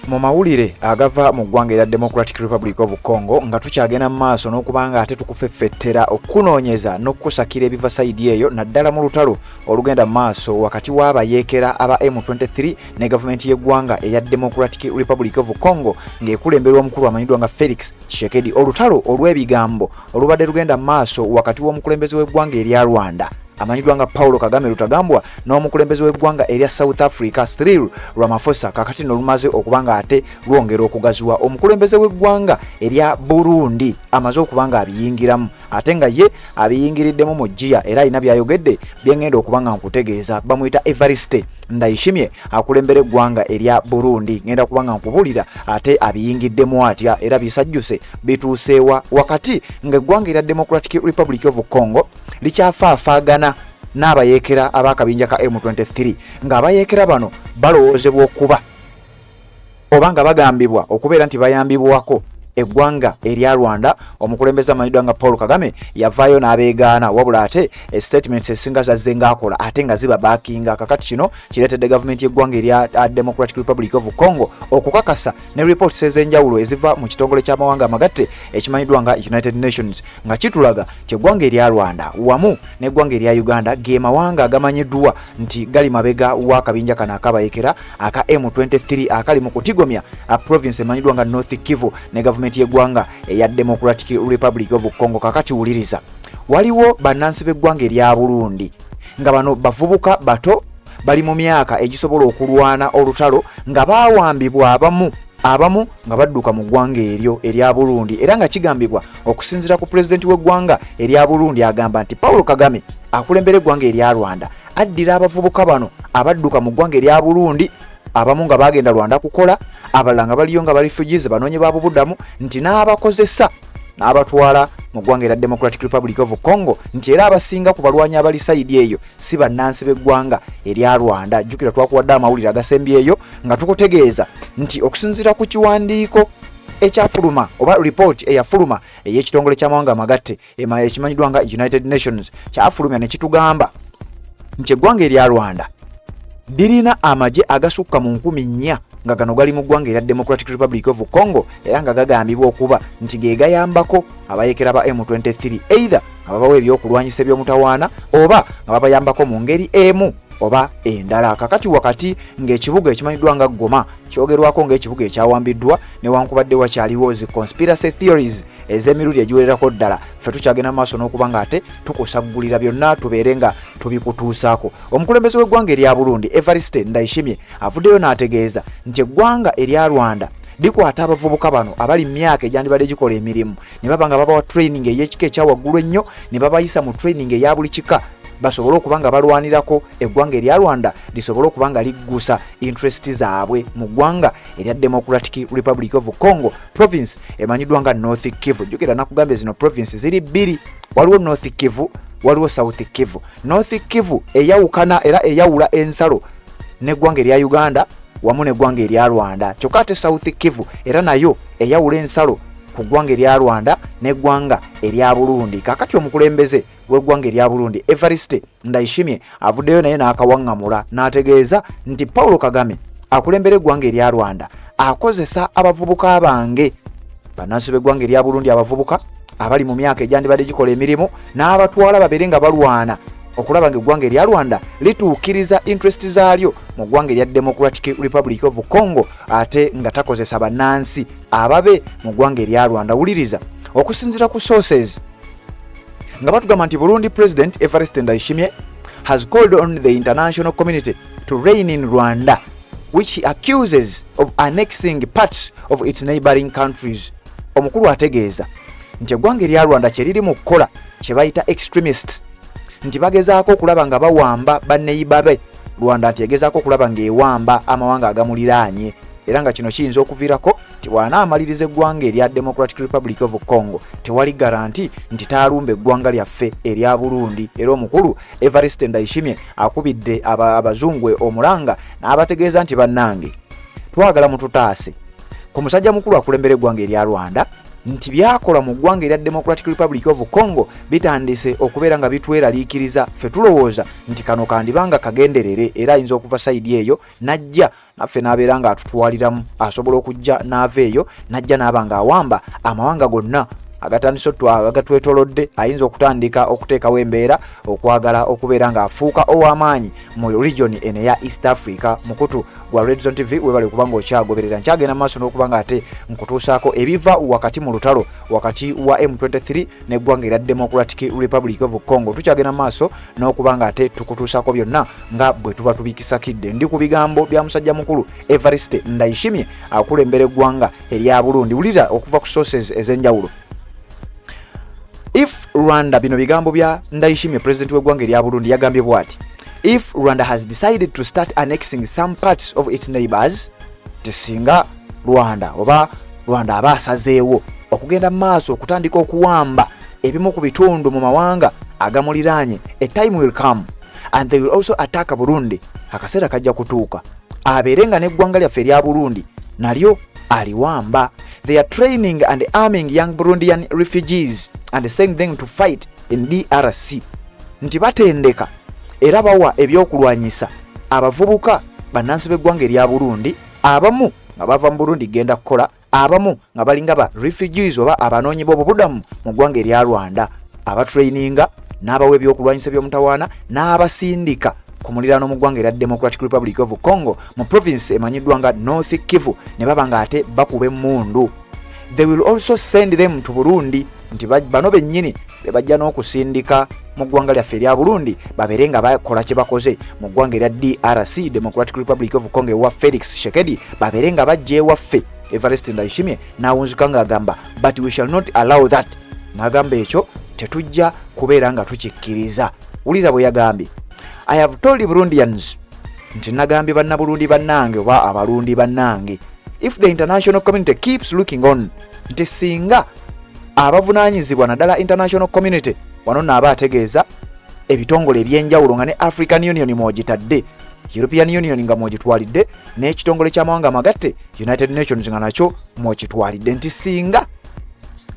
mu mawulire agava mu ggwanga erya Democratic Republic of Congo nga tukyagenda mu maaso n'okubanga ate tukufeffettera okunoonyeza n'okusakira ebiva sayidi eyo naddala mu lutalo olugenda mu maaso wakati w'abayeekera aba M23 ne gavumenti y'eggwanga eya Democratic Republic of Congo ng'ekulemberwa omukulu amanyiddwa nga Felix Tshisekedi. Olutalo olw'ebigambo olubadde lugenda mu maaso wakati w'omukulembeze w'eggwanga erya Rwanda amanyiddwa nga Paulo Kagame Rutagambwa n'omukulembeze w'eggwanga erya South Africa Cyril Ramaphosa kakati nolumaze okubanga ate lwongera okugaziwa. Omukulembeze w'eggwanga erya Burundi amaze okubanga abiyingiramu ate nga ye abiyingiriddemu mu jjiya era alina byayogedde byengenda okubanga nkutegeeza. Bamuyita Evariste Ndayishimiye akulembera eggwanga erya Burundi ngenda kubanga nkubulira ate abiyingiddemu atya era bisajjuse bituuseewa wakati ng'eggwanga erya Democratic Republic of Congo likyafaafaagana n'abayeekera ab'akabinja ka M23 ng'abayeekera bano balowoozebwa okuba oba nga bagambibwa okubeera nti bayambibwako eggwanga erya Rwanda. Omukulembeze amanyiddwa nga Paul Kagame yavaayo n'abeegaana wabula ate statements esinga zazze ng'akola ate nga ziba baakinga. Kakati kino kireetedde gavumenti y'eggwanga erya Democratic Republic of Congo okukakasa ne reports ez'enjawulo eziva mu kitongole ky'amawanga amagatte ekimanyiddwa nga United Nations nga kitulaga ky'eggwanga erya Rwanda wamu n'eggwanga erya Uganda ge mawanga agamanyiddwa nti gali mabega w'akabinja kano akabayekera aka M23 akali mu kutigomya province emanyiddwa nga North Kivu ne gavumenti y'eggwanga eya Democratic Republic of Congo. Kakati wuliriza, waliwo bannansi b'eggwanga erya Burundi nga bano bavubuka bato bali mu myaka egisobola okulwana olutalo nga baawambibwa abamu nga badduka mu ggwanga eryo erya Burundi era nga kigambibwa okusinziira ku pulezidenti w'eggwanga erya Burundi agamba nti Paulo Kagame akulembera eggwanga erya Rwanda addira abavubuka bano abadduka mu ggwanga erya Burundi abamu nga bagenda Rwanda kukola abalala nga baliyo nga refugees banoonye babubudamu nti n'abakozesa n'abatwala mu ggwanga erya Democratic Republic of Congo nti era abasinga ku balwanyi abali sayidi eyo si bannansi b'eggwanga erya Rwanda. Jjukira twakuwadde amawulire agasembyeyo nga tukutegeeza nti okusinziira ku kiwandiiko ekyafuluma oba report eyafuluma ey'ekitongole ky'amawanga amagatte ekimanyiddwa nga United Nations kyafulumya ne kitugamba nti eggwanga erya Rwanda dirina amagye agasukka mu 4,000 nga gano gali mu ggwanga erya Democratic Republic of Congo era nga gagambibwa okuba nti ge gayambako abayeekera ba M23 either nga babawa ebyokulwanyisa eby'omutawaana oba nga babayambako mu ngeri emu oba endala. Kakati wakati ng'ekibuga ekimanyiddwa nga Goma kyogerwako ng'ekibuga ekyawambiddwa newankubadde wakyaliwo zi conspiracy theories ez'emirundi egiwererako ddala, ffe tukyagenda maaso n'okuba nga ate tukusaggulira byonna tubeere nga tubikutuusaako. Omukulembeze w'eggwanga erya Burundi Evariste Ndayishimiye avuddeyo n'ategeeza nti eggwanga erya Rwanda likwata abavubuka bano abali mu myaka egyandibadde gikola emirimu ne baba nga babawa training ey'ekika ekyawaggulu ennyo ne babayisa mu training eya buli kika basobole okuba nga balwanirako eggwanga erya Rwanda lisobole okuba nga liggusa interest zaabwe mu ggwanga erya Democratic Republic of Congo province emanyiddwa nga North Kivu. Jjukira nakugambye zino province ziri bbiri, waliwo North Kivu waliwo South Kivu. North Kivu eyawukana era eyawula ensalo n'eggwanga erya Uganda wamu n'eggwanga erya Rwanda, kyokka ate South Kivu era nayo eyawula ensalo ku ggwanga erya Rwanda n'eggwanga erya Burundi. Kakati omukulembeze w'eggwanga erya Burundi Evariste Ndayishimiye avuddeyo naye n'akawaŋŋamula n'ategeeza nti Paulo Kagame akulembera eggwanga erya Rwanda akozesa abavubuka bange bannansi b'eggwanga erya Burundi abavubuka abali mu myaka egyandibadde gikola emirimu n'abatwala babeere nga balwana okulaba ng'eggwanga erya Rwanda lituukiriza interest zaalyo mu ggwanga erya Democratic Republic of Congo ate nga takozesa bannansi ababe mu ggwanga erya Rwanda. Wuliriza, okusinziira ku sources nga batugamba nti Burundi President Evariste Ndayishimiye has called on the international community to rein in Rwanda which he accuses of annexing parts of its neighboring countries. Omukulu ategeeza nti eggwanga erya Rwanda kye liri mu kukola kye bayita extremists nti bagezaako okulaba nga bawamba banneyibabe Rwanda nti egezaako okulaba ng'ewamba amawanga agamuliraanye era nga kino kiyinza okuviirako nti bw'anaamaliriza eggwanga erya Democratic Republic of Congo tewali garanti nti taalumba eggwanga lyaffe erya Burundi. Era omukulu Evariste Ndayishimiye akubidde abazungwe omulanga n'abategeeza nti bannange twagala mututaase ku musajja mukulu akulembera eggwanga erya Rwanda nti byakola mu ggwanga erya Democratic Republic of Congo bitandise okubeera nga bitweraliikiriza ffe tulowooza nti kano kandibanga kagenderere era ayinza okuva sayidi eyo najja naffe n'abeera nga atutwaliramu asobola okujja n'ava eyo najja n'aba nga awamba amawanga gonna agatandise agatwetolodde ayinza okutandika okuteekawo embeera okwagala okubeera nga afuuka ow'amaanyi mu region eno eya East Africa. Mukutu gwa Red Zone TV webale kubanga okyagoberera nkyagenda maaso n'okubanga ate nkutuusaako ebiva wakati mu lutalo wakati wa M23 n'eggwanga erya Democratic Republic of Congo. Tukyagenda maaso n'okubanga ate tukutuusaako byonna nga bwe tuba tubikisakidde. Ndi ku bigambo bya musajja mukulu Evariste Ndayishimiye akulembera eggwanga erya Burundi. Wulira okuva ku sources ez'enjawulo. If Rwanda, bino bigambo bya Ndayishimiye president w'eggwanga erya Burundi yagambye bw'ati: if Rwanda has decided to start annexing some parts of its neighbors, tesinga Rwanda oba Rwanda aba asazeewo okugenda maaso okutandika okuwamba ebimu ku bitundu mu mawanga agamuliraanye, a time will come and they will also attack Burundi. Akaseera kajja kutuuka abeerenga n'eggwanga lyaffe erya Burundi nalyo aliwamba. They are training and arming young Burundian refugees and sending them to fight in DRC. Nti batendeka era bawa ebyokulwanyisa abavubuka bannansi b'eggwanga erya Burundi, abamu nga bava mu Burundi genda kukola, abamu nga balinga ba refugees oba abanoonyi b'obubudamu mu ggwanga erya Rwanda, abatraininga n'abawa ebyokulwanyisa by'omutawaana n'abasindika ku muliraano mu ggwanga erya Democratic Republic of Congo mu province emanyiddwa nga North Kivu ne baba nga ate bakuba emmundu. They will also send them to Burundi. Nti bano bennyini be bajja n'okusindika mu ggwanga lyaffe erya Burundi babeere nga bakola kye bakoze mu ggwanga erya DRC Democratic Republic of Congo ewa Felix Tshisekedi babeere nga bajja ewaffe. Evariste Ndayishimiye n'awunzika ng'agamba but we shall not allow that. N'agamba ekyo tetujja kubeera nga tukikkiriza. Uliza bwe yagambye: I have told Burundians, nti nagambye bannaburundi bannange oba abarundi bannange, if the international community keeps looking on, nti singa abavunaanyizibwa naddala international community wano naaba ategeeza ebitongole ebyenjawulo nga ne African Union mwogitadde, European Union nga mwogitwalidde, n'ekitongole ky'amawanga amagatte United Nations nga nakyo mwokitwalidde, nti singa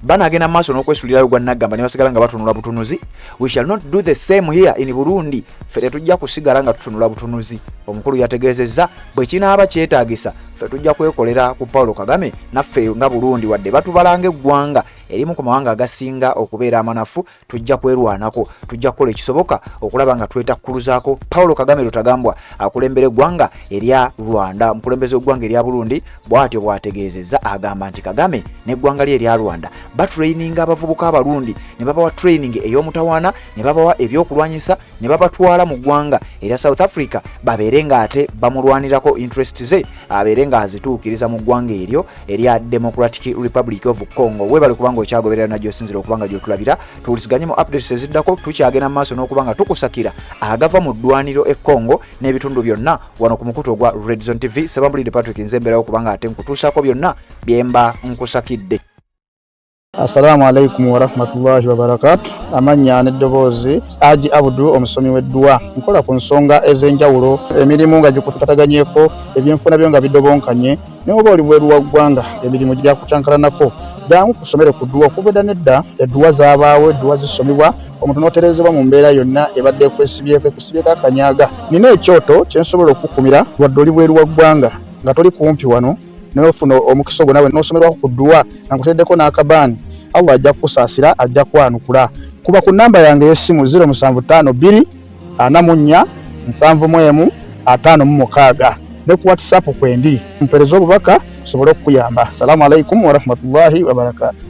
banagenda maaso n'okwesulirayo gwa Nagamba ne basigala nga batunula butunuzi, we shall not do the same here in Burundi. Ffe tetujja kusigala nga tutunula butunuzi. Omukulu yategeezezza bwe kinaaba kyetaagisa ffe tujja kwekolera ku Paulo Kagame naffe nga Burundi wadde batubalanga eggwanga erimu ku mawanga agasinga okubeera amanafu, tujja kwerwanako, tujja kukola ekisoboka okulaba nga twetakkuluzaako Paulo Kagame Lutagambwa akulembera eggwanga erya Rwanda. Omukulembeze w'eggwanga erya Burundi bw'atyo bw'ategeezezza, agamba nti Kagame n'eggwanga lye erya Rwanda batraininga abavubuka abarundi ne babawa training ey'omutawaana, ne babawa ebyokulwanyisa, ne babatwala mu ggwanga erya South Africa babeere nga ate bamulwanirako interest ze abeere nga azituukiriza mu ggwanga eryo erya Democratic Republic of Congo. Webale kubanga okyagoberera najjo sinzira okubanga gyotulabira, tuwulisiganye mu updates eziddako, tukyagenda maaso n'okubanga tukusakira agava mu ddwaniro e Congo n'ebitundu byonna wano ku mukutu ogwa Red Zone TV. Sebambulidde Patrick Nzemberawo kubanga ate nkutuusaako byonna byemba nkusakidde. Assalamu alaikum wa rahmatullahi wa barakatuh. Amanya n'eddoboozi Haji Abdu omusomi w'eddua. Nkola ku nsonga ez'enjawulo, emirimu nga gikutataganyeko, ebyenfuna byo nga bidobonkanye, ne oba oli bweru wa ggwanga emirimu gya kucankalanako. Jangu kusomere ku ddua. Okuva nedda eddua zaabaawo, eddua zisomibwa, omuntu n'oterezebwa mu mbeera yonna ebadde ekusibyeko akanyaaga. Nina ekyoto kye nsobola okukumira wadde oli bweru wa ggwanga nga toli kumpi wano n'ofuna omukisa ogwo nawe n'osomerwako ku ddua nga nkuteddeko n'akabaani. Allah ajja kukusaasira, ajja kwanukula. Kuba ku namba yange y'essimu 0752 44 71 56 ne ku WhatsApp kwendi mpereza obubaka sobole okukuyamba. Assalamu alaikum wa rahmatullahi wa barakatuh.